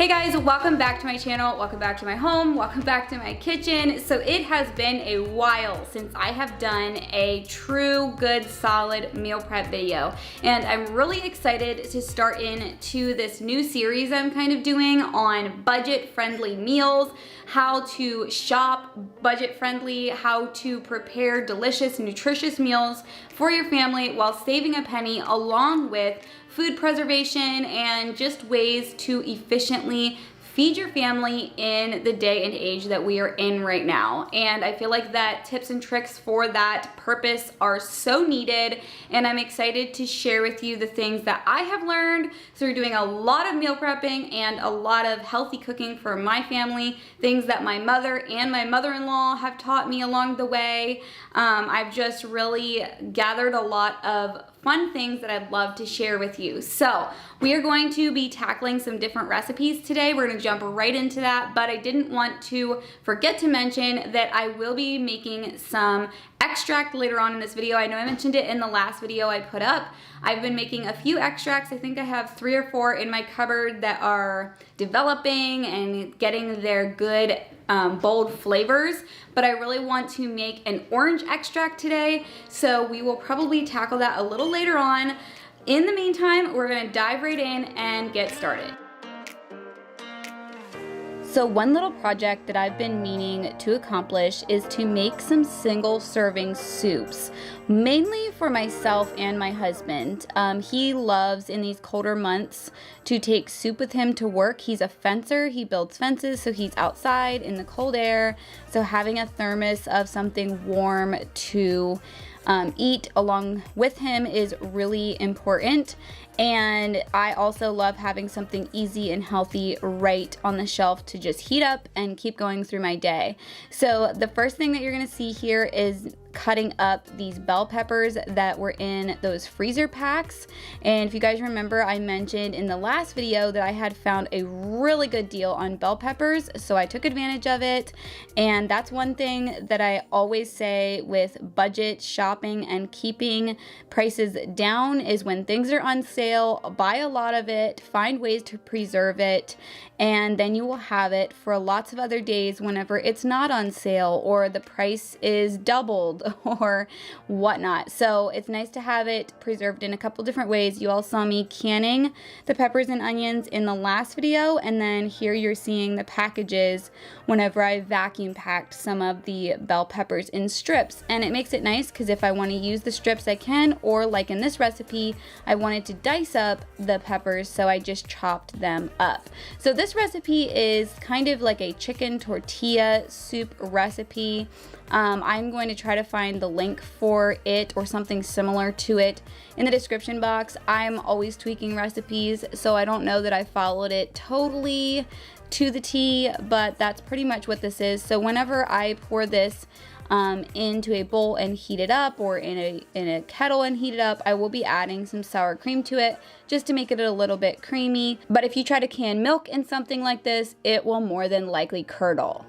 Hey guys, welcome back to my channel, welcome back to my home, welcome back to my kitchen. So it has been a while since I have done a true, good, solid meal prep video. And I'm really excited to start into this new series I'm kind of doing on budget-friendly meals, how to shop budget-friendly, how to prepare delicious, nutritious meals for your family while saving a penny, along with food preservation and just ways to efficiently feed your family in the day and age that we are in right now. And I feel like that tips and tricks for that purpose are so needed, and I'm excited to share with you the things that I have learned through doing a lot of meal prepping and a lot of healthy cooking for my family, things that my mother and my mother-in-law have taught me along the way. I've just really gathered a lot of fun things that I'd love to share with you. So we are going to be tackling some different recipes today. We're gonna jump right into that, but I didn't want to forget to mention that I will be making some extract later on in this video. I know I mentioned it in the last video I put up. I've been making a few extracts. I think I have 3 or 4 in my cupboard that are developing and getting their good bold flavors, but I really want to make an orange extract today, so we will probably tackle that a little later on. In the meantime, we're gonna dive right in and get started. So one little project that I've been meaning to accomplish is to make some single serving soups, mainly for myself and my husband. He loves in these colder months to take soup with him to work. He's a fencer, he builds fences, so he's outside in the cold air. So having a thermos of something warm to eat along with him is really important. And I also love having something easy and healthy right on the shelf to just heat up and keep going through my day. So the first thing that you're gonna see here is cutting up these bell peppers that were in those freezer packs. And if you guys remember, I mentioned in the last video that I had found a really good deal on bell peppers, so I took advantage of it. And that's one thing that I always say with budget shopping and keeping prices down is when things are on sale, buy a lot of it, find ways to preserve it, and then you will have it for lots of other days whenever it's not on sale or the price is doubled or whatnot. So it's nice to have it preserved in a couple different ways. You all saw me canning the peppers and onions in the last video, and then here you're seeing the packages whenever I vacuum packed some of the bell peppers in strips. And it makes it nice because if I want to use the strips I can, or like in this recipe I wanted to dice up the peppers, so I just chopped them up. So this recipe is kind of like a chicken tortilla soup recipe. I'm going to try to find the link for it or something similar to it in the description box. I'm always tweaking recipes, so I don't know that I followed it totally to the T, but that's pretty much what this is. So whenever I pour this into a bowl and heat it up, or in a kettle and heat it up, I will be adding some sour cream to it just to make it a little bit creamy. But if you try to can milk in something like this, it will more than likely curdle.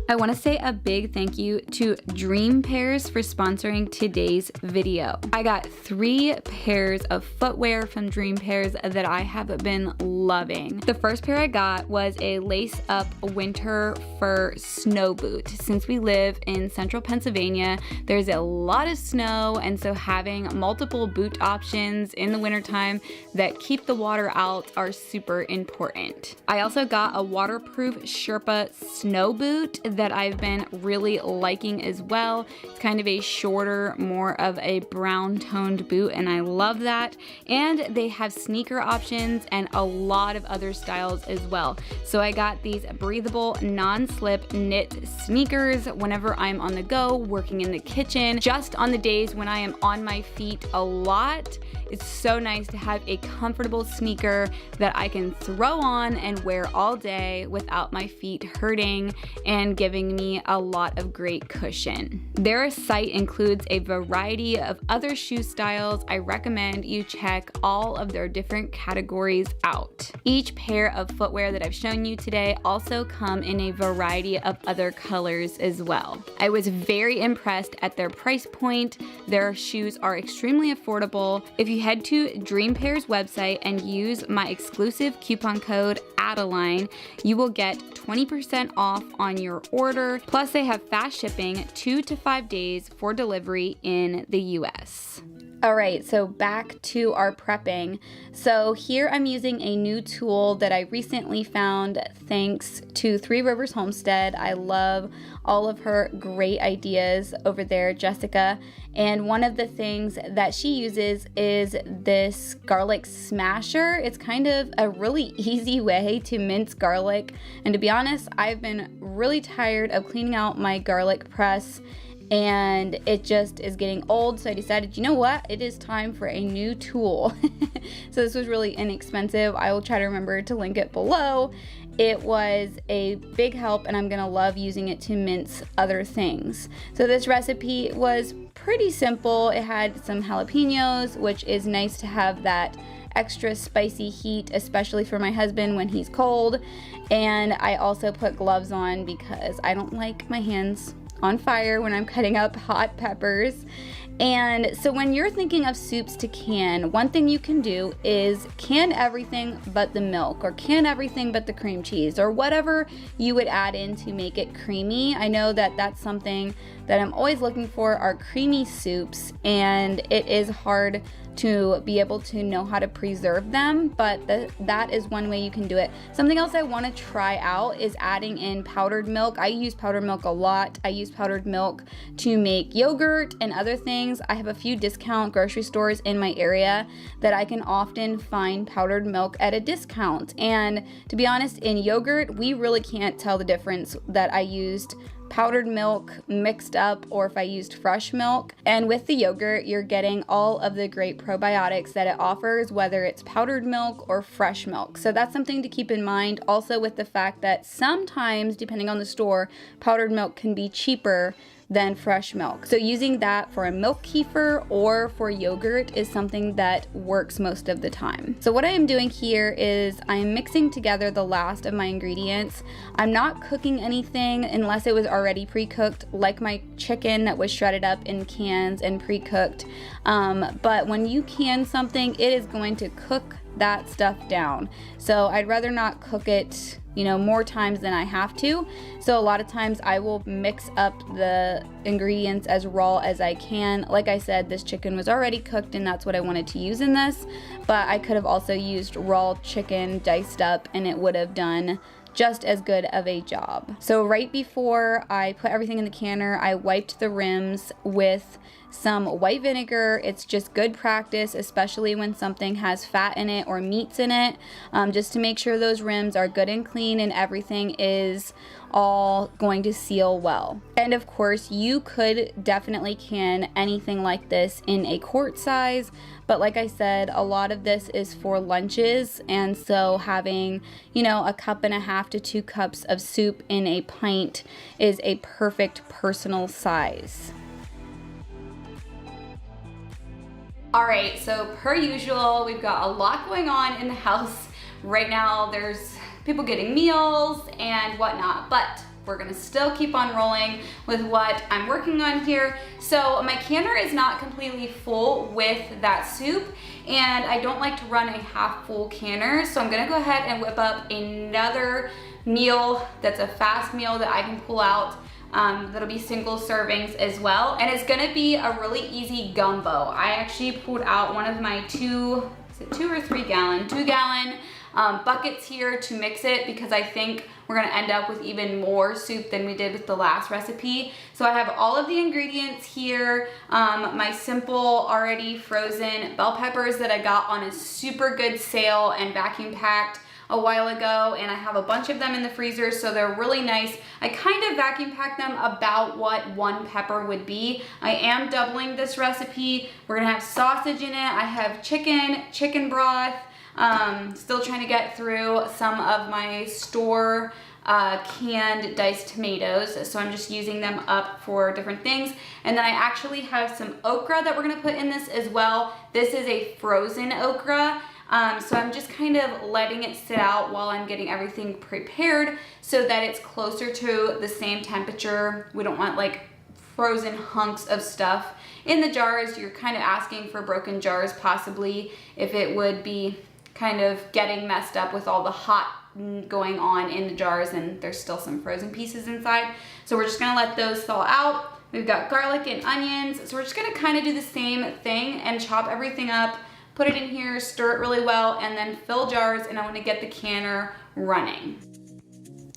I want to say a big thank you to Dream Pairs for sponsoring today's video. I got 3 pairs of footwear from Dream Pairs that I have been loving. The first pair I got was a lace-up winter fur snow boot. Since we live in central Pennsylvania, there's a lot of snow, and so having multiple boot options in the wintertime that keep the water out are super important. I also got a waterproof Sherpa snow boot that I've been really liking as well. It's kind of a shorter, more of a brown toned boot, and I love that. And they have sneaker options and a lot of other styles as well. So I got these breathable, non-slip knit sneakers whenever I'm on the go, working in the kitchen, just on the days when I am on my feet a lot. It's so nice to have a comfortable sneaker that I can throw on and wear all day without my feet hurting and giving me a lot of great cushion. Their site includes a variety of other shoe styles. I recommend you check all of their different categories out. great. Each pair of footwear that I've shown you today also come in a variety of other colors as well. I was very impressed at their price point. Their shoes are extremely affordable. If you head to Dream Pair's website and use my exclusive coupon code Adeline, you will get 20% off on your order. Plus they have fast shipping, 2 to 5 days for delivery in the US. All right, so back to our prepping. So here I'm using a new tool that I recently found thanks to Three Rivers Homestead. I love all of her great ideas over there, Jessica. And one of the things that she uses is this garlic smasher. It's kind of a really easy way to mince garlic. And to be honest, I've been really tired of cleaning out my garlic press and it just is getting old, so I decided, you know what, it is time for a new tool. So this was really inexpensive. I will try to remember to link it below. It was a big help and I'm gonna love using it to mince other things. So this recipe was pretty simple. It had some jalapenos, which is nice to have that extra spicy heat, especially for my husband when he's cold. And I also put gloves on because I don't like my hands on fire when I'm cutting up hot peppers. And so when you're thinking of soups to can, one thing you can do is can everything but the milk, or can everything but the cream cheese, or whatever you would add in to make it creamy. I know that that's something that I'm always looking for, are creamy soups, and it is hard to be able to know how to preserve them, but that is one way you can do it. Something else I want to try out is adding in powdered milk. I use powdered milk a lot. I use powdered milk to make yogurt and other things. I have a few discount grocery stores in my area that I can often find powdered milk at a discount. And to be honest, in yogurt, we really can't tell the difference that I used powdered milk mixed up or if I used fresh milk. And with the yogurt, you're getting all of the great probiotics that it offers, whether it's powdered milk or fresh milk. So that's something to keep in mind. Also with the fact that sometimes, depending on the store, powdered milk can be cheaper than fresh milk. So using that for a milk kefir or for yogurt is something that works most of the time. So what I am doing here is I'm mixing together the last of my ingredients. I'm not cooking anything unless it was already pre-cooked, like my chicken that was shredded up in cans and pre-cooked. But when you can something, it is going to cook that stuff down. So I'd rather not cook it, you know, more times than I have to. So a lot of times I will mix up the ingredients as raw as I can. Like I said, this chicken was already cooked and that's what I wanted to use in this, but I could have also used raw chicken diced up and it would have done just as good of a job. So right before I put everything in the canner, I wiped the rims with some white vinegar. It's just good practice, especially when something has fat in it or meats in it, just to make sure those rims are good and clean and everything is all going to seal well. And of course, you could definitely can anything like this in a quart size, but like I said, a lot of this is for lunches, and so having, you know, 1.5 cups to 2 cups of soup in a pint is a perfect personal size. All right, so per usual, we've got a lot going on in the house right now. There's people getting meals and whatnot, but we're gonna still keep on rolling with what I'm working on here. So my canner is not completely full with that soup, and I don't like to run a half full canner, so I'm gonna go ahead and whip up another meal that's a fast meal that I can pull out. That'll be single servings as well, and it's gonna be a really easy gumbo. I actually pulled out one of my 2 or 3 gallon buckets here to mix it, because I think we're gonna end up with even more soup than we did with the last recipe. So I have all of the ingredients here, my simple already frozen bell peppers that I got on a super good sale and vacuum packed a while ago, and I have a bunch of them in the freezer, so they're really nice. I kind of vacuum pack them about what 1 pepper would be. I am doubling this recipe. We're gonna have sausage in it. I have chicken broth. Still trying to get through some of my store canned diced tomatoes, so I'm just using them up for different things. And then I actually have some okra that we're gonna put in this as well. This is a frozen okra. So I'm just kind of letting it sit out while I'm getting everything prepared so that it's closer to the same temperature. We don't want like frozen hunks of stuff in the jars. You're kind of asking for broken jars possibly if it would be kind of getting messed up with all the hot going on in the jars and there's still some frozen pieces inside. So we're just gonna let those thaw out. We've got garlic and onions. So we're just gonna kind of do the same thing and chop everything up, put it in here, stir it really well, and then fill jars, and I wanna get the canner running.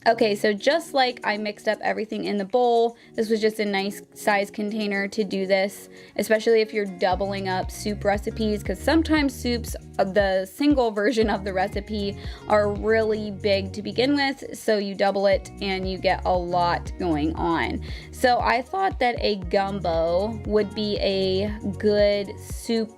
Okay, so just like I mixed up everything in the bowl, this was just a nice size container to do this, especially if you're doubling up soup recipes, because sometimes soups, the single version of the recipe, are really big to begin with, so you double it and you get a lot going on. So I thought that a gumbo would be a good soup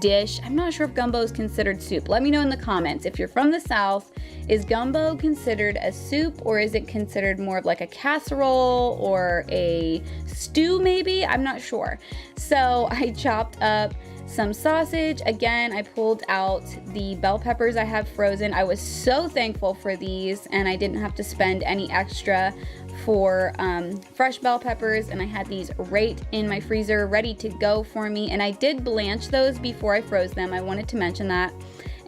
dish. I'm not sure if gumbo is considered soup. Let me know in the comments. If you're from the South, is gumbo considered a soup, or is it considered more of like a casserole or a stew maybe? I'm not sure. So I chopped up some sausage. Again, I pulled out the bell peppers I have frozen. I was so thankful for these, and I didn't have to spend any extra for fresh bell peppers, and I had these right in my freezer ready to go for me, and I did blanch those before I froze them. I wanted to mention that.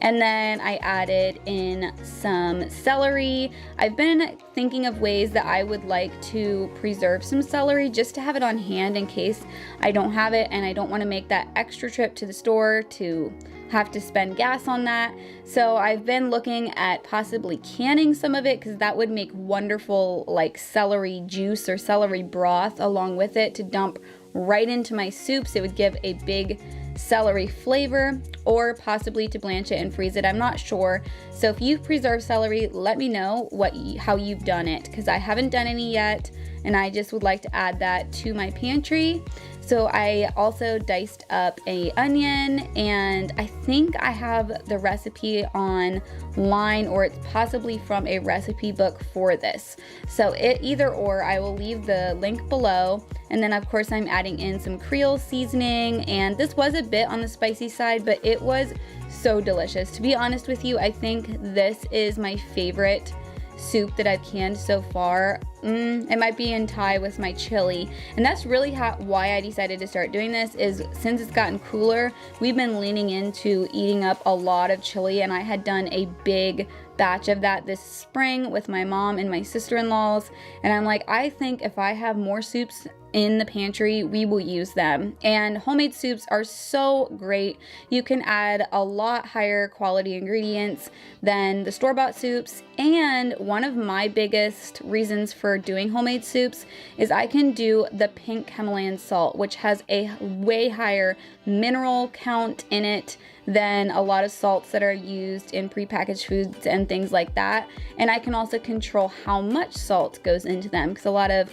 And then I added in some celery. I've been thinking of ways that I would like to preserve some celery just to have it on hand in case I don't have it and I don't want to make that extra trip to the store to have to spend gas on that. So I've been looking at possibly canning some of it, because that would make wonderful like celery juice or celery broth along with it to dump right into my soups. It would give a big celery flavor, or possibly to blanch it and freeze it. I'm not sure. So if you've preserved celery, let me know how you've done it, because I haven't done any yet and I just would like to add that to my pantry. So I also diced up an onion, and I think I have the recipe online, or it's possibly from a recipe book for this. So either or, I will leave the link below. And then of course I'm adding in some Creole seasoning, and this was a bit on the spicy side, but it was so delicious. To be honest with you, I think this is my favorite soup that I've canned so far. It might be in tie with my chili, and that's really why I decided to start doing this. Is since it's gotten cooler, we've been leaning into eating up a lot of chili, and I had done a big batch of that this spring with my mom and my sister-in-laws, and I'm like, I think if I have more soups in the pantry, we will use them. And homemade soups are so great. You can add a lot higher quality ingredients than the store-bought soups, and one of my biggest reasons for doing homemade soups is I can do the pink Himalayan salt, which has a way higher mineral count in it than a lot of salts that are used in prepackaged foods and things like that. And I can also control how much salt goes into them, because a lot of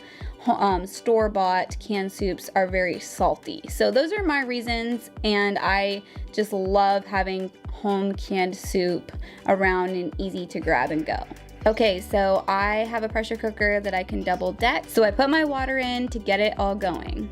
store-bought canned soups are very salty. So those are my reasons, and I just love having home canned soup around and easy to grab and go. Okay, so I have a pressure cooker that I can double deck, so I put my water in to get it all going.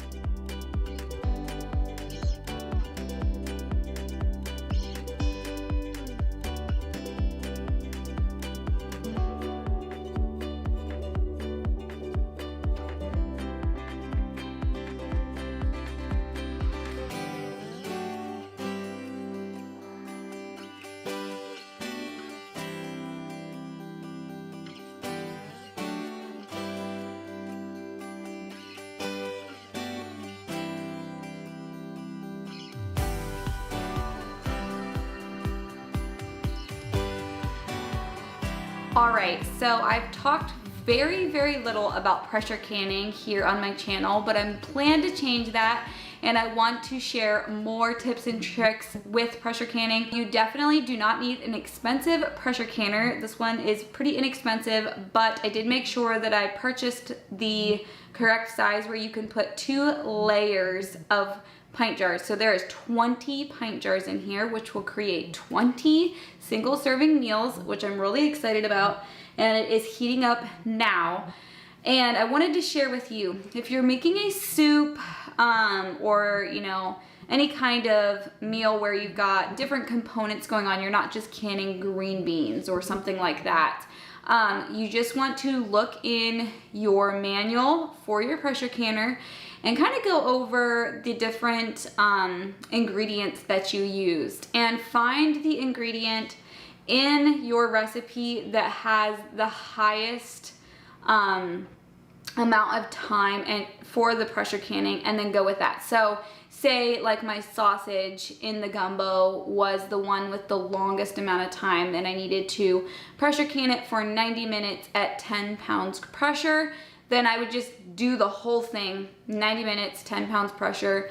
All right, so I've talked very little about pressure canning here on my channel, but I'm planning to change that, and I want to share more tips and tricks with pressure canning. You definitely do not need an expensive pressure canner. This one is pretty inexpensive, but I did make sure that I purchased the correct size where you can put 2 layers of pint jars. So there is 20 pint jars in here, which will create 20 single serving meals, which I'm really excited about, and it is heating up now. And I wanted to share with you, if you're making a soup or any kind of meal where you've got different components going on. You're not just canning green beans or something like that. You just want to look in your manual for your pressure canner and kind of go over the different ingredients that you used and find the ingredient in your recipe that has the highest amount of time and for the pressure canning, and then go with that. So say like my sausage in the gumbo was the one with the longest amount of time, and I needed to pressure can it for 90 minutes at 10 pounds pressure, then I would just do the whole thing, 90 minutes, 10 pounds pressure,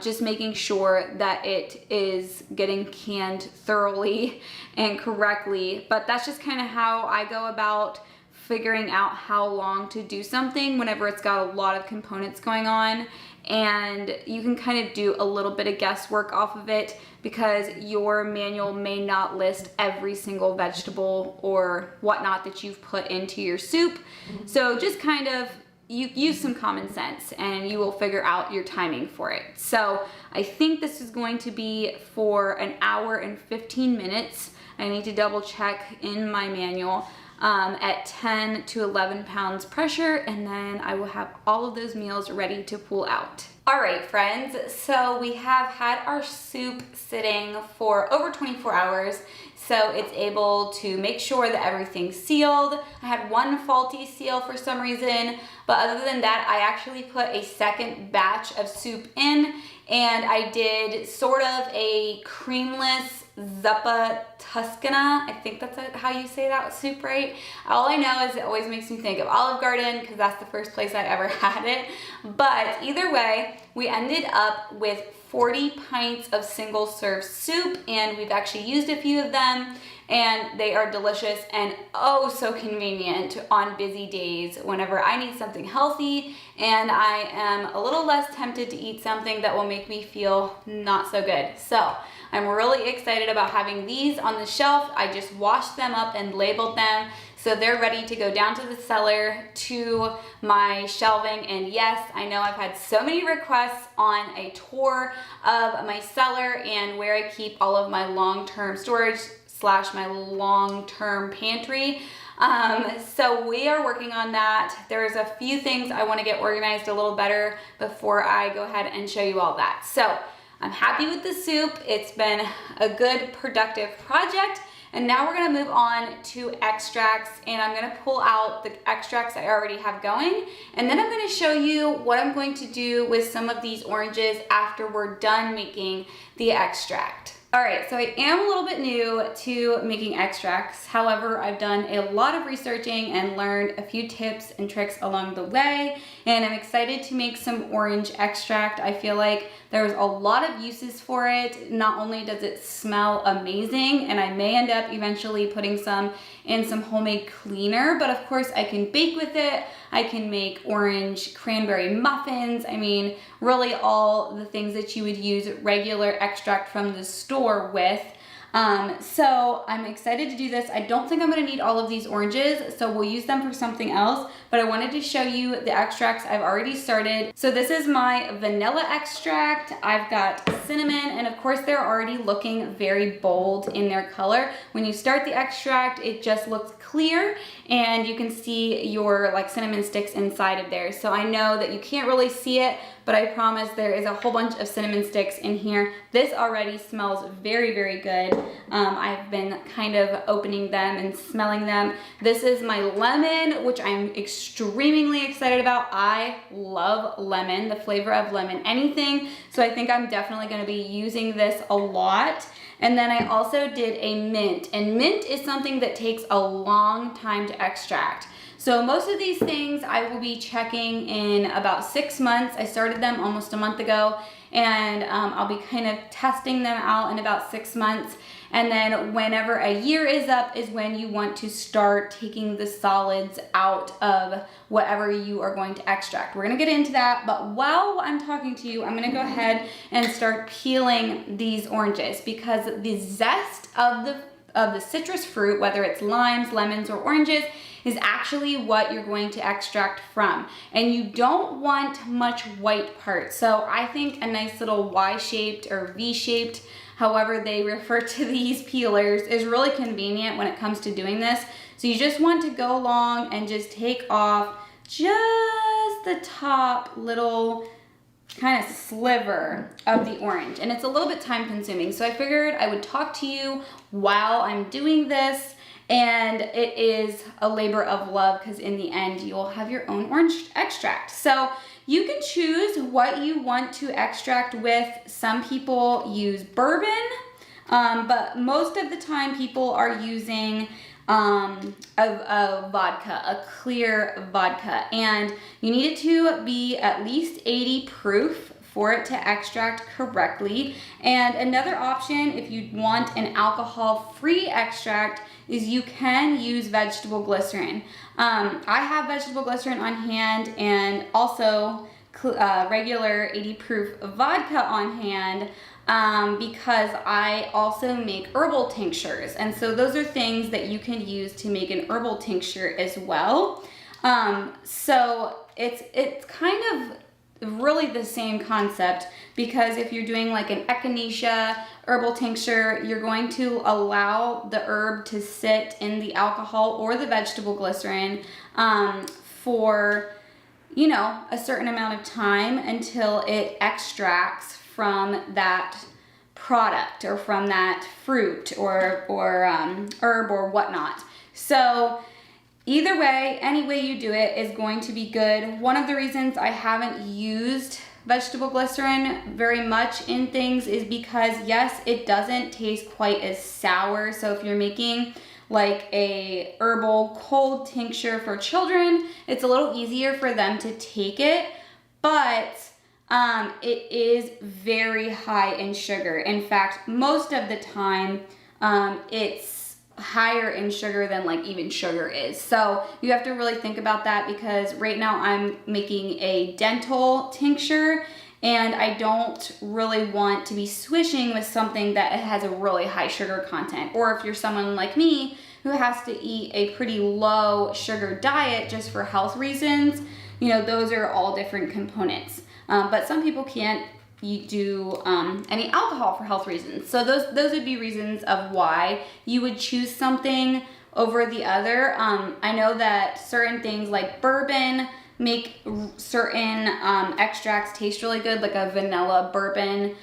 just making sure that it is getting canned thoroughly and correctly. But that's just kind of how I go about figuring out how long to do something whenever it's got a lot of components going on. And you can kind of do a little bit of guesswork off of it because your manual may not list every single vegetable or whatnot that you've put into your soup. So just kind of you use some common sense and you will figure out your timing for it. So I think this is going to be for an hour and 15 minutes. I need to double check in my manual. At 10 to 11 pounds pressure, and then I will have all of those meals ready to pull out. All right, friends, so we have had our soup sitting for over 24 hours, so it's able to make sure that everything's sealed. I had one faulty seal for some reason, but other than that, I actually put a second batch of soup in, and I did sort of a creamless Zuppa Tuscana. I think that's how you say that soup, right? All I know is it always makes me think of Olive Garden because that's the first place I ever had it. But either way, we ended up with 40 pints of single serve soup, and we've actually used a few of them, and they are delicious and oh so convenient on busy days whenever I need something healthy and I am a little less tempted to eat something that will make me feel not so good. So I'm really excited about having these on the shelf. I just washed them up and labeled them, so they're ready to go down to the cellar to my shelving. And yes, I know I've had so many requests on a tour of my cellar and where I keep all of my long-term storage / my long-term pantry. So we are working on that. There's a few things I want to get organized a little better before I go ahead and show you all that. So I'm happy with the soup. It's been a good, productive project. And now we're gonna move on to extracts, and I'm gonna pull out the extracts I already have going. And then I'm gonna show you what I'm going to do with some of these oranges after we're done making the extract. All right, so I am a little bit new to making extracts. However, I've done a lot of researching and learned a few tips and tricks along the way, and I'm excited to make some orange extract. I feel like there's a lot of uses for it. Not only does it smell amazing, and I may end up eventually putting some in some homemade cleaner, but of course I can bake with it. I can make orange cranberry muffins. I mean, really all the things that you would use regular extract from the store with. So I'm excited to do this. I don't think I'm gonna need all of these oranges, so we'll use them for something else, but I wanted to show you the extracts I've already started. So this is my vanilla extract. I've got cinnamon, and of course they're already looking very bold in their color. When you start the extract, it just looks clear, and you can see your like cinnamon sticks inside of there. So I know that you can't really see it, but I promise there is a whole bunch of cinnamon sticks in here. This already smells very, very good. I've been kind of opening them and smelling them. This is my lemon, which I'm extremely excited about. I love lemon, the flavor of lemon, anything. So I think I'm definitely gonna be using this a lot. And then I also did a mint, and mint is something that takes a long time to extract. So most of these things I will be checking in about 6 months. I started them almost a month ago, and I'll be kind of testing them out in about 6 months. And then whenever a year is up is when you want to start taking the solids out of whatever you are going to extract. We're gonna get into that, but while I'm talking to you, I'm gonna go ahead and start peeling these oranges because the zest of the the citrus fruit, whether it's limes, lemons, or oranges, is actually what you're going to extract from. And you don't want much white part. So I think a nice little Y-shaped or V-shaped, however they refer to these peelers, is really convenient when it comes to doing this. So you just want to go along and just take off just the top little kind of sliver of the orange. And it's a little bit time consuming. So I figured I would talk to you while I'm doing this. And it is a labor of love because in the end, you'll have your own orange extract. So you can choose what you want to extract with. Some people use bourbon, but most of the time people are using a vodka, a clear vodka. And you need it to be at least 80 proof for it to extract correctly. And another option, if you want an alcohol-free extract, is you can use vegetable glycerin. I have vegetable glycerin on hand and also regular 80 proof vodka on hand because I also make herbal tinctures. And so those are things that you can use to make an herbal tincture as well. So it's kind of really the same concept, because if you're doing like an echinacea herbal tincture, you're going to allow the herb to sit in the alcohol or the vegetable glycerin for, you know, a certain amount of time until it extracts from that product or from that fruit or herb or whatnot. So either way, any way you do it is going to be good. One of the reasons I haven't used vegetable glycerin very much in things is because, yes, it doesn't taste quite as sour. So if you're making like a herbal cold tincture for children, it's a little easier for them to take it, but it is very high in sugar. In fact, most of the time, it's higher in sugar than like even sugar is. So you have to really think about that, because right now I'm making a dental tincture and I don't really want to be swishing with something that has a really high sugar content. Or if you're someone like me who has to eat a pretty low sugar diet just for health reasons, you know, those are all different components. But some people can't do any alcohol for health reasons. So those would be reasons of why you would choose something over the other. I know that certain things like bourbon make certain extracts taste really good, like a vanilla bourbon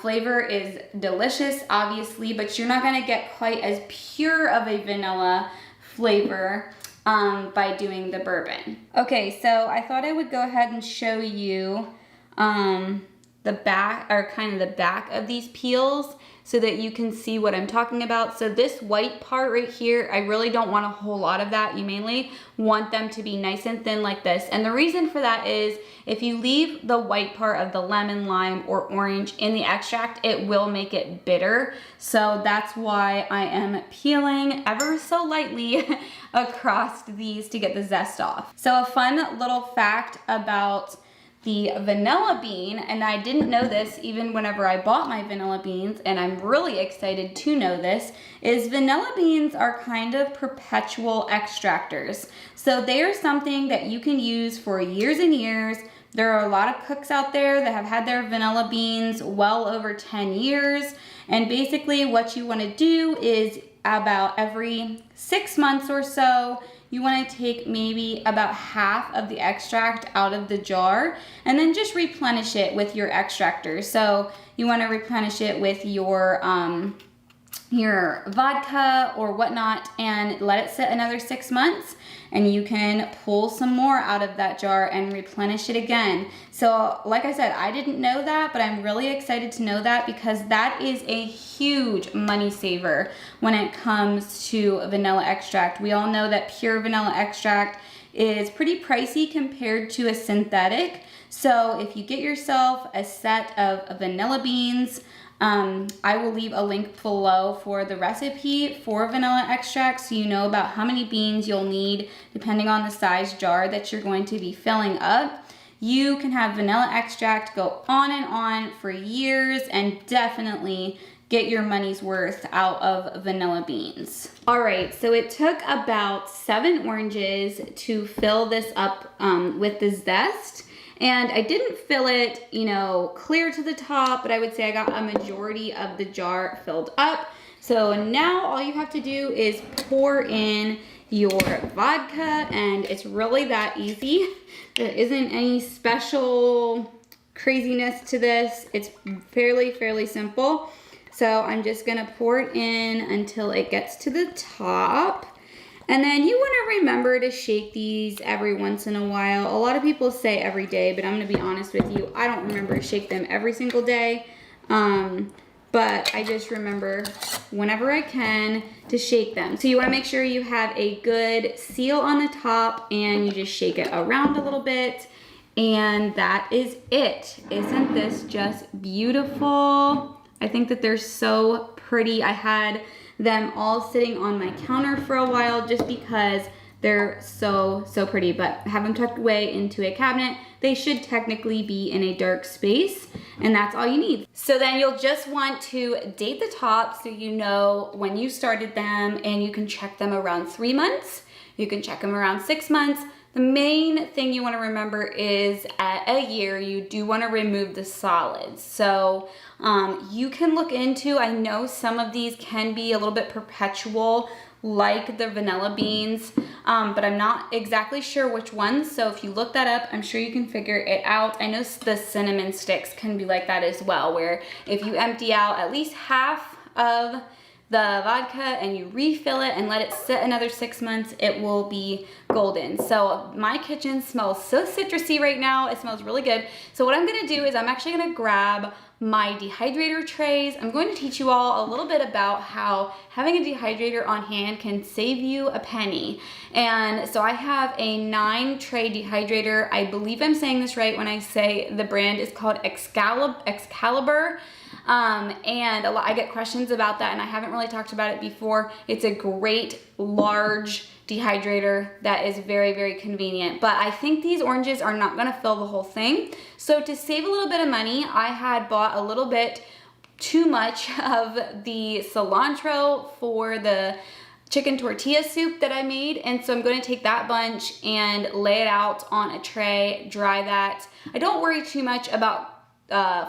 flavor is delicious, obviously, but you're not gonna get quite as pure of a vanilla flavor by doing the bourbon. Okay, so I thought I would go ahead and show you the back, or kind of the back of these peels, so that you can see what I'm talking about. So this white part right here, I really don't want a whole lot of that. You mainly want them to be nice and thin like this. And the reason for that is if you leave the white part of the lemon, lime, or orange in the extract, it will make it bitter. So that's why I am peeling ever so lightly across these to get the zest off. So a fun little fact about the vanilla bean, and I didn't know this even whenever I bought my vanilla beans, and I'm really excited to know this, is vanilla beans are kind of perpetual extractors. So they are something that you can use for years and years. There are a lot of cooks out there that have had their vanilla beans well over 10 years. And basically what you want to do is about every 6 months or so, you want to take maybe about half of the extract out of the jar and then just replenish it with your extractor. So you want to replenish it with your vodka or whatnot and let it sit another 6 months, and you can pull some more out of that jar and replenish it again. So like I said, I didn't know that, but I'm really excited to know that, because that is a huge money saver when it comes to vanilla extract. We all know that pure vanilla extract is pretty pricey compared to a synthetic. So if you get yourself a set of vanilla beans, I will leave a link below for the recipe for vanilla extract, so you know about how many beans you'll need depending on the size jar that you're going to be filling up. You can have vanilla extract go on and on for years and definitely get your money's worth out of vanilla beans. All right, so it took about 7 oranges to fill this up with the zest. And I didn't fill it, you know, clear to the top, but I would say I got a majority of the jar filled up. So now all you have to do is pour in your vodka, and it's really that easy. There isn't any special craziness to this. It's fairly simple. So I'm just gonna pour it in until it gets to the top. And then you wanna remember to shake these every once in a while. A lot of people say every day, but I'm gonna be honest with you, I don't remember to shake them every single day. But I just remember whenever I can to shake them. So you wanna make sure you have a good seal on the top and you just shake it around a little bit. And that is it. Isn't this just beautiful? I think that they're so pretty. I had them all sitting on my counter for a while just because they're so pretty, but have them tucked away into a cabinet. They should technically be in a dark space, and that's all you need. So then you'll just want to date the top so you know when you started them, and you can check them around 3 months. You can check them around 6 months. The main thing you want to remember is at a year, you do want to remove the solids. So you can look into, I know some of these can be a little bit perpetual, like the vanilla beans, but I'm not exactly sure which ones. So if you look that up, I'm sure you can figure it out. I know the cinnamon sticks can be like that as well, where if you empty out at least half of the vodka and you refill it and let it sit another 6 months, it will be golden. So my kitchen smells so citrusy right now. It smells really good. So what I'm gonna do is I'm actually gonna grab my dehydrator trays. I'm going to teach you all a little bit about how having a dehydrator on hand can save you a penny. And so I have a 9 tray dehydrator. I believe I'm saying this right when I say the brand is called Excalibur. And I get questions about that, and I haven't really talked about it before. It's a great large dehydrator that is very convenient, but I think these oranges are not gonna fill the whole thing. So to save a little bit of money, I had bought a little bit too much of the cilantro for the chicken tortilla soup that I made, and so I'm going to take that bunch and lay it out on a tray, dry that. I don't worry too much about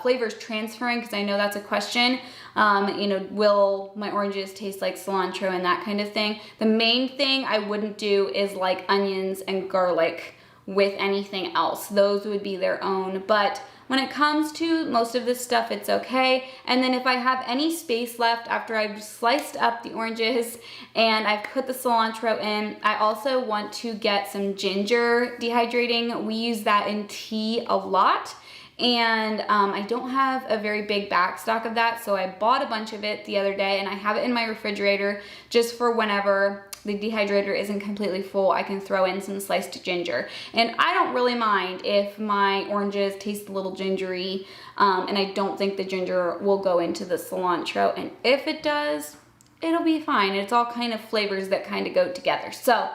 flavors transferring, because I know that's a question. You know, will my oranges taste like cilantro and that kind of thing? The main thing I wouldn't do is like onions and garlic with anything else. Those would be their own. But when it comes to most of this stuff, it's okay. And then if I have any space left after I've sliced up the oranges and I've put the cilantro in, I also want to get some ginger dehydrating. We use that in tea a lot. And I don't have a very big back stock of that, so I bought a bunch of it the other day, and I have it in my refrigerator just for whenever the dehydrator isn't completely full, I can throw in some sliced ginger. And I don't really mind if my oranges taste a little gingery, and I don't think the ginger will go into the cilantro, and if it does, it'll be fine. It's all kind of flavors that kind of go together. So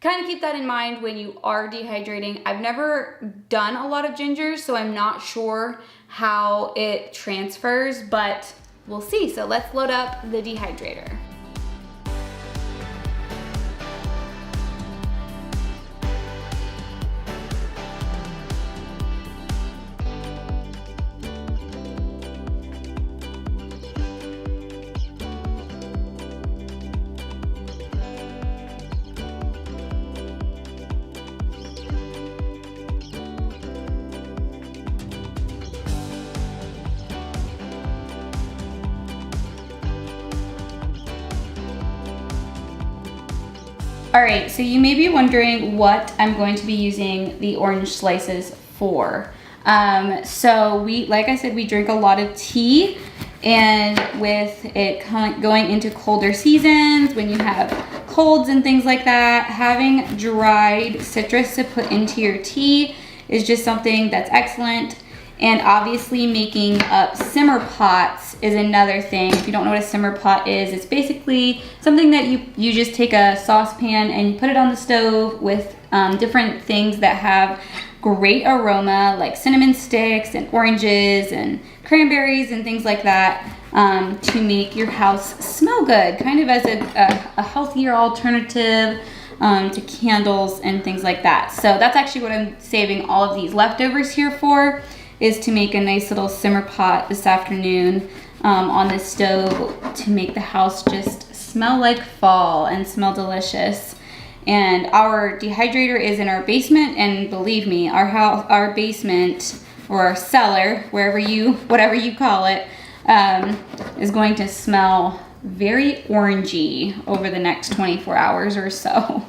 kind of keep that in mind when you are dehydrating. I've never done a lot of ginger, so I'm not sure how it transfers, but we'll see. So let's load up the dehydrator. All right, so you may be wondering what I'm going to be using the orange slices for. So like I said, we drink a lot of tea, and with it going into colder seasons, when you have colds and things like that, having dried citrus to put into your tea is just something that's excellent. And obviously making up simmer pots is another thing. If you don't know what a simmer pot is, it's basically something that you just take a saucepan and you put it on the stove with different things that have great aroma like cinnamon sticks and oranges and cranberries and things like that, to make your house smell good, kind of as a healthier alternative to candles and things like that. So that's actually what I'm saving all of these leftovers here for, is to make a nice little simmer pot this afternoon on the stove to make the house just smell like fall and smell delicious. And our dehydrator is in our basement, and believe me, our basement, or our cellar, whatever you call it, is going to smell very orangey over the next 24 hours or so.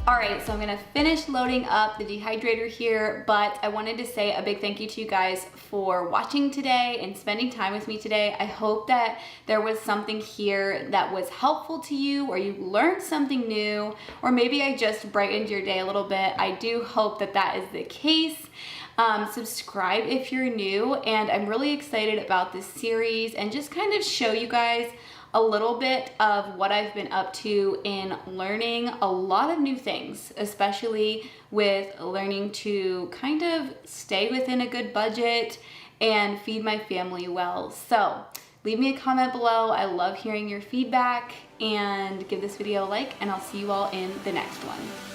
All right, so I'm gonna finish loading up the dehydrator here, but I wanted to say a big thank you to you guys for watching today and spending time with me today. I hope that there was something here that was helpful to you, or you learned something new, or maybe I just brightened your day a little bit. I do hope that that is the case. Subscribe if you're new, and I'm really excited about this series and just kind of show you guys a little bit of what I've been up to in learning a lot of new things, especially with learning to kind of stay within a good budget and feed my family well. So leave me a comment below. I love hearing your feedback, and give this video a like, and I'll see you all in the next one.